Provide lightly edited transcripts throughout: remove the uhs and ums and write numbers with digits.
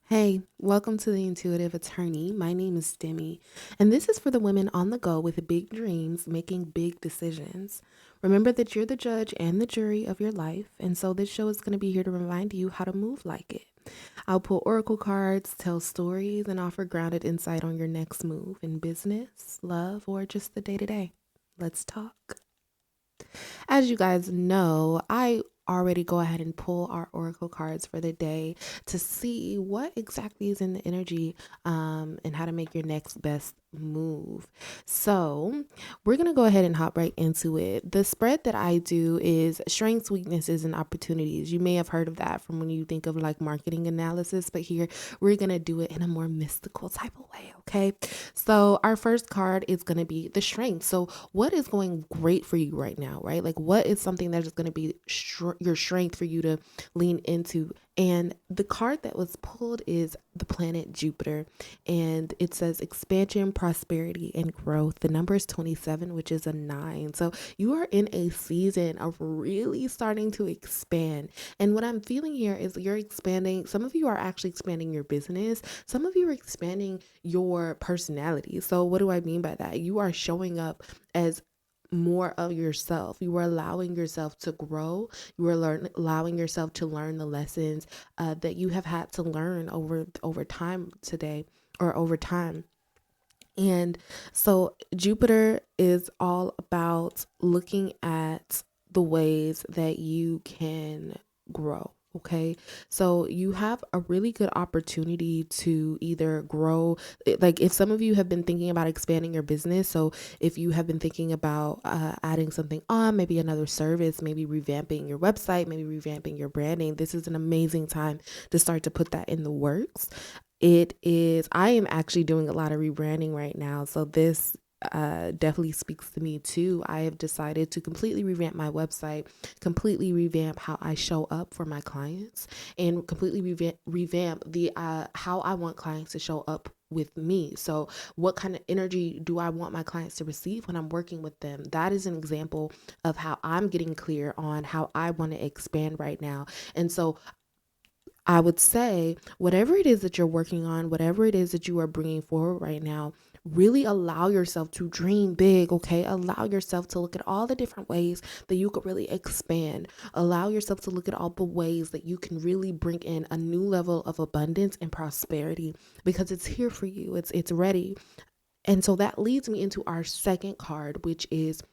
Hey, welcome to the Intuitive Attorney. My name is Demi, and this is for the women on the go with big dreams, making big decisions. Remember that you're the judge and the jury of your life, and so this show is going to be here to remind you how to move like it. I'll pull oracle cards, tell stories, and offer grounded insight on your next move in business, love, or just the day to day. Let's talk. As you guys know, I already go ahead and pull our oracle cards for the day to see what exactly is in the energy and how to make your next best move. So, we're going to go ahead and hop right into it. The spread that I do is strengths, weaknesses, and opportunities. You may have heard of that from when you think of like marketing analysis, but here we're going to do it in a more mystical type of way, okay? So, our first card is going to be the strength. So, what is going great for you right now, right? Like, what is something that is going to be your strength for you to lean into? And the card that was pulled is the planet Jupiter, and it says expansion, prosperity, and growth. The number is 27, which is a 9. So, you are in a season of really starting to expand. And what I'm feeling here is you're expanding. Some of you are actually expanding your business, some of you are expanding your personality. So, what do I mean by that? You are showing up as more of yourself. You are allowing yourself to grow. You are allowing yourself to learn the lessons that you have had to learn over time today or over time. And so Jupiter is all about looking at the ways that you can grow. Okay. So you have a really good opportunity to either grow. Like if some of you have been thinking about expanding your business. So if you have been thinking about adding something on, maybe another service, maybe revamping your website, maybe revamping your branding, this is an amazing time to start to put that in the works. I am actually doing a lot of rebranding right now. So this definitely speaks to me too. I have decided to completely revamp my website, completely revamp how I show up for my clients, and completely revamp the how I want clients to show up with me. So, what kind of energy do I want my clients to receive when I'm working with them? That is an example of how I'm getting clear on how I want to expand right now. And so, I would say, whatever it is that you're working on, whatever it is that you are bringing forward right now, really allow yourself to dream big, okay? Allow yourself to look at all the different ways that you could really expand. Allow yourself to look at all the ways that you can really bring in a new level of abundance and prosperity because it's here for you. It's ready. And so that leads me into our second card, which is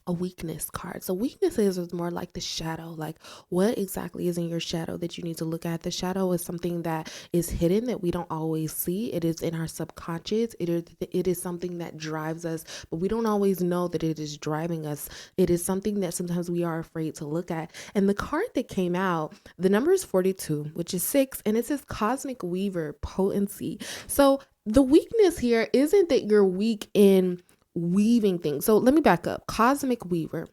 a weakness card. So weaknesses is more like the shadow, like what exactly is in your shadow that you need to look at. The shadow is something that is hidden that we don't always see. It is in our subconscious. It is something that drives us, but we don't always know that it is driving us. It is something that sometimes we are afraid to look at. And the card that came out, the number is 42, which is 6, and it says Cosmic Weaver Potency. So the weakness here isn't that you're weak in weaving things. So let me back up. Cosmic Weaver.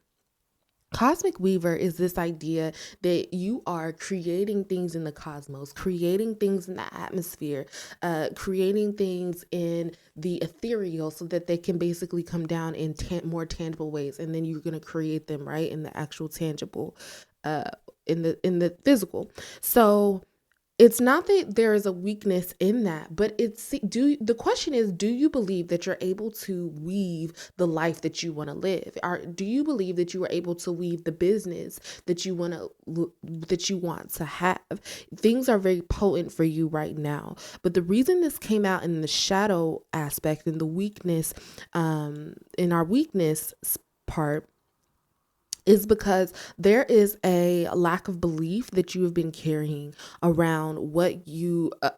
Cosmic Weaver is this idea that you are creating things in the cosmos, creating things in the atmosphere, creating things in the ethereal so that they can basically come down in more tangible ways. And then you're going to create them, right, in the actual tangible, uh, in the physical. So it's not that there is a weakness in that, but the question is, do you believe that you're able to weave the life that you want to live? Or do you believe that you are able to weave the business that you want to have? Things are very potent for you right now. But the reason this came out in the shadow aspect and the weakness, in our weakness part, is because there is a lack of belief that you have been carrying around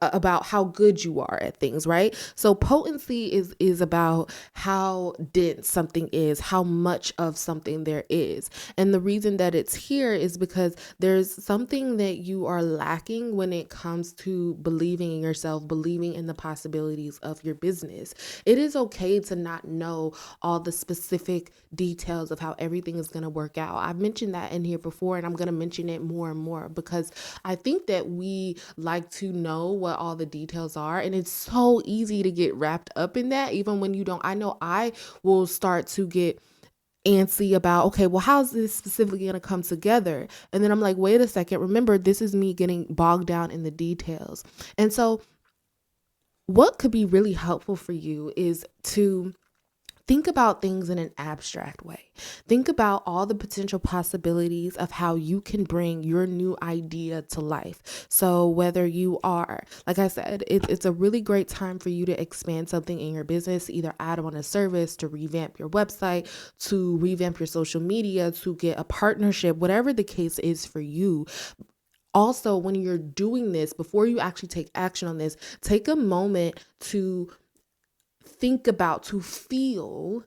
about how good you are at things, right? So potency is about how dense something is, how much of something there is. And the reason that it's here is because there's something that you are lacking when it comes to believing in yourself, believing in the possibilities of your business. It is okay to not know all the specific details of how everything is going to work out. I've mentioned that in here before, and I'm going to mention it more and more because I think that we like to know what all the details are, and it's so easy to get wrapped up in that, even when you don't. I know I will start to get antsy about, okay, well, how's this specifically going to come together? And then I'm like, wait a second, remember, this is me getting bogged down in the details. And so what could be really helpful for you is to think about things in an abstract way. Think about all the potential possibilities of how you can bring your new idea to life. So, whether you are, like I said, it's a really great time for you to expand something in your business, either add on a service, to revamp your website, to revamp your social media, to get a partnership, whatever the case is for you. Also, when you're doing this, before you actually take action on this, take a moment to think about, to feel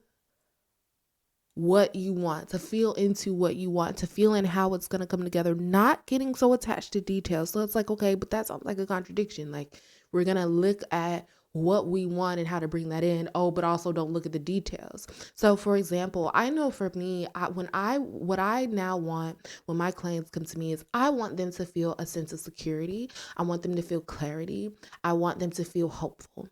what you want, to feel into what you want, to feel in how it's going to come together, not getting so attached to details. So it's like, okay, but that sounds like a contradiction. Like, we're going to look at what we want and how to bring that in. Oh, but also don't look at the details. So for example, I know for me, what I now want when my clients come to me is I want them to feel a sense of security. I want them to feel clarity. I want them to feel hopeful.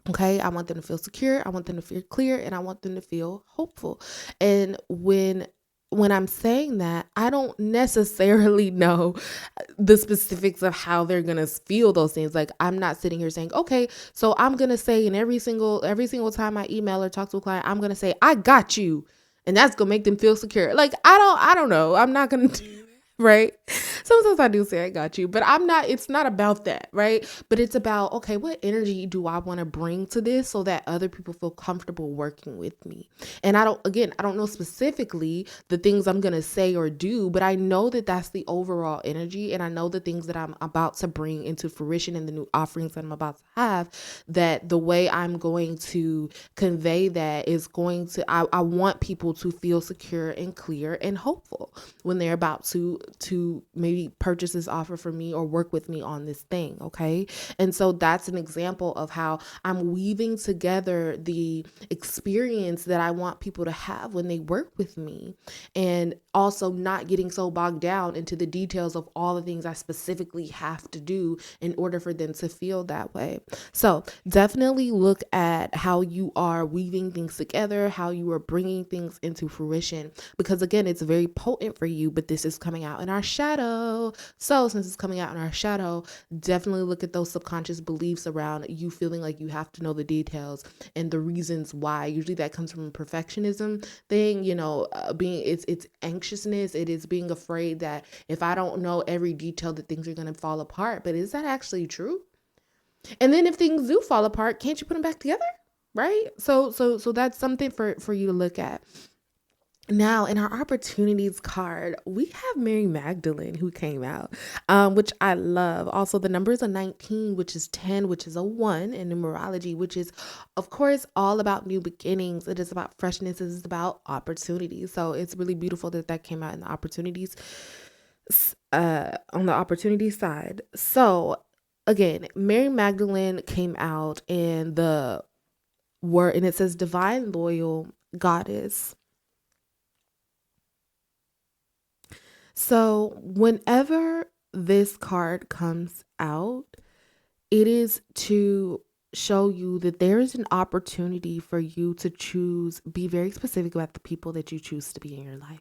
Okay, I want them to feel secure, I want them to feel clear, and I want them to feel hopeful. And when I'm saying that, I don't necessarily know the specifics of how they're going to feel those things. Like, I'm not sitting here saying, "Okay, so I'm going to say in every single time I email or talk to a client, I'm going to say, "I got you." And that's going to make them feel secure. Like, I don't know. I'm not going to do right? Sometimes I do say I got you, but it's not about that, right? But it's about, okay, what energy do I want to bring to this so that other people feel comfortable working with me? And I don't know specifically the things I'm going to say or do, but I know that that's the overall energy. And I know the things that I'm about to bring into fruition and the new offerings that I'm about to have, that the way I'm going to convey that is I want people to feel secure and clear and hopeful when they're about to maybe purchase this offer from me or work with me on this thing. Okay. And so that's an example of how I'm weaving together the experience that I want people to have when they work with me, and also not getting so bogged down into the details of all the things I specifically have to do in order for them to feel that way. So definitely look at how you are weaving things together, how you are bringing things into fruition, because again, it's very potent for you, but this is coming out in our shadow. So since it's coming out in our shadow, definitely look at those subconscious beliefs around you feeling like you have to know the details and the reasons why. Usually that comes from a perfectionism thing, being it's anxiousness. It is being afraid that if I don't know every detail, that things are going to fall apart. But is that actually true? And then if things do fall apart, can't you put them back together? Right? So that's something for you to look at. Now, in our opportunities card, we have Mary Magdalene who came out, which I love. Also, the number is a 19, which is 10, which is a 1 in numerology, which is, of course, all about new beginnings. It is about freshness. It is about opportunities. So it's really beautiful that that came out in the opportunities, on the opportunity side. So again, Mary Magdalene came out, and the word, and it says divine loyal goddess. So, whenever this card comes out, it is to show you that there is an opportunity for you to choose, be very specific about the people that you choose to be in your life.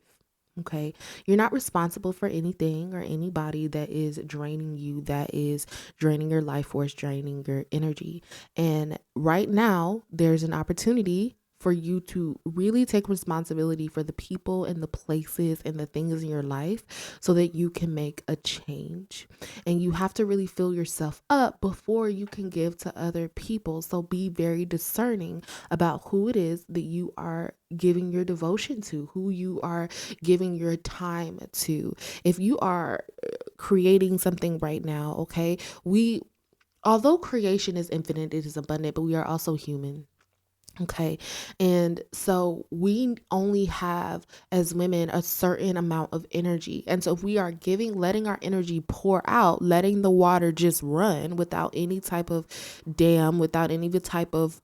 Okay. You're not responsible for anything or anybody that is draining you, that is draining your life force, draining your energy. And right now, there's an opportunity for you to really take responsibility for the people and the places and the things in your life so that you can make a change. And you have to really fill yourself up before you can give to other people. So be very discerning about who it is that you are giving your devotion to, who you are giving your time to. If you are creating something right now, okay, although creation is infinite, it is abundant, but we are also human. Okay. And so we only have, as women, a certain amount of energy. And so if we are letting our energy pour out, letting the water just run without any type of dam, without any type of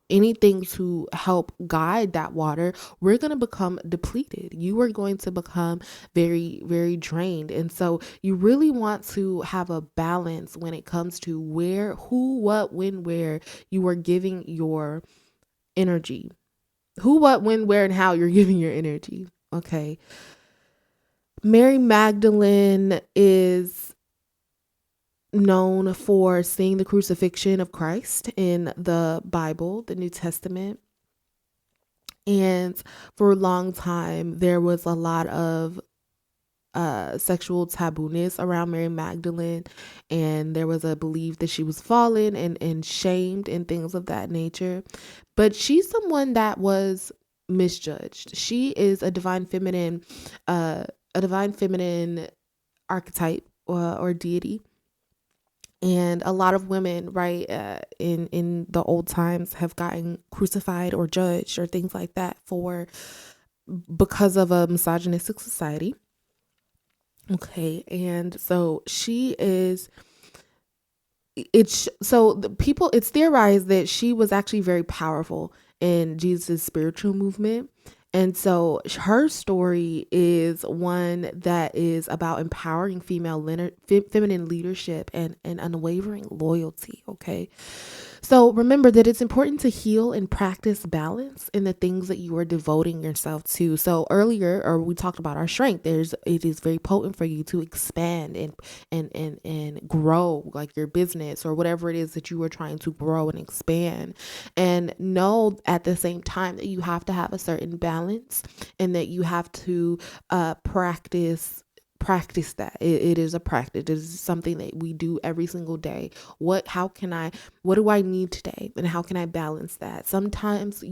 anything to help guide that water, we're going to become depleted. You are going to become very, very drained. And so you really want to have a balance when it comes to where, who, what, when, where you are giving your energy. Who, what, when, where, and how you're giving your energy. Okay. Mary Magdalene is known for seeing the crucifixion of Christ in the Bible, the New Testament. And for a long time, there was a lot of sexual tabooness around Mary Magdalene, and there was a belief that she was fallen and shamed and things of that nature. But she's someone that was misjudged. She is uh, a divine feminine archetype or deity. And a lot of women, right, in the old times have gotten crucified or judged or things like that for because of a misogynistic society. Okay, and so she is it's so the people it's theorized that she was actually very powerful in Jesus' spiritual movement. And so her story is one that is about empowering feminine leadership and unwavering loyalty. Okay. So remember that it's important to heal and practice balance in the things that you are devoting yourself to. So earlier, or we talked about our strength. It is very potent for you to expand and grow like your business or whatever it is that you are trying to grow and expand. And know at the same time that you have to have a certain balance and that you have to practice that it is a practice. It is something that we do every single day. What do I need today and how can I balance that? Sometimes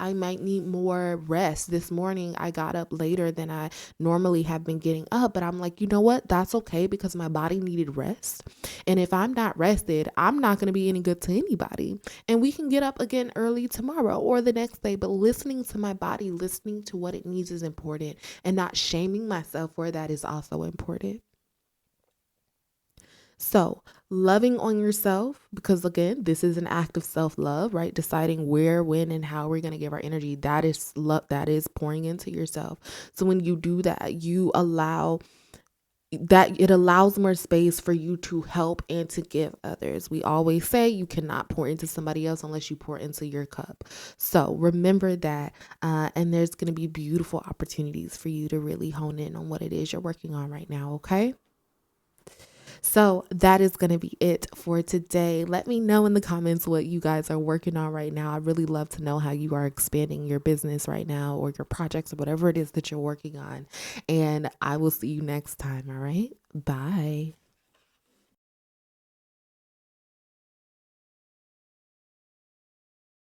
I might need more rest. This morning I got up later than I normally have been getting up, but I'm like, you know what, that's okay because my body needed rest. And if I'm not rested, I'm not going to be any good to anybody. And we can get up again early tomorrow or the next day, but listening to my body, listening to what it needs is important, and not shaming myself for that is also important. So, loving on yourself, because again, this is an act of self love, right? Deciding where, when, and how we're going to give our energy. That is love, that is pouring into yourself. So, when you do that, it allows more space for you to help and to give others. We always say you cannot pour into somebody else unless you pour into your cup. So remember that, and there's going to be beautiful opportunities for you to really hone in on what it is you're working on right now. Okay. So that is going to be it for today. Let me know in the comments what you guys are working on right now. I really love to know how you are expanding your business right now or your projects or whatever it is that you're working on. And I will see you next time. All right. Bye.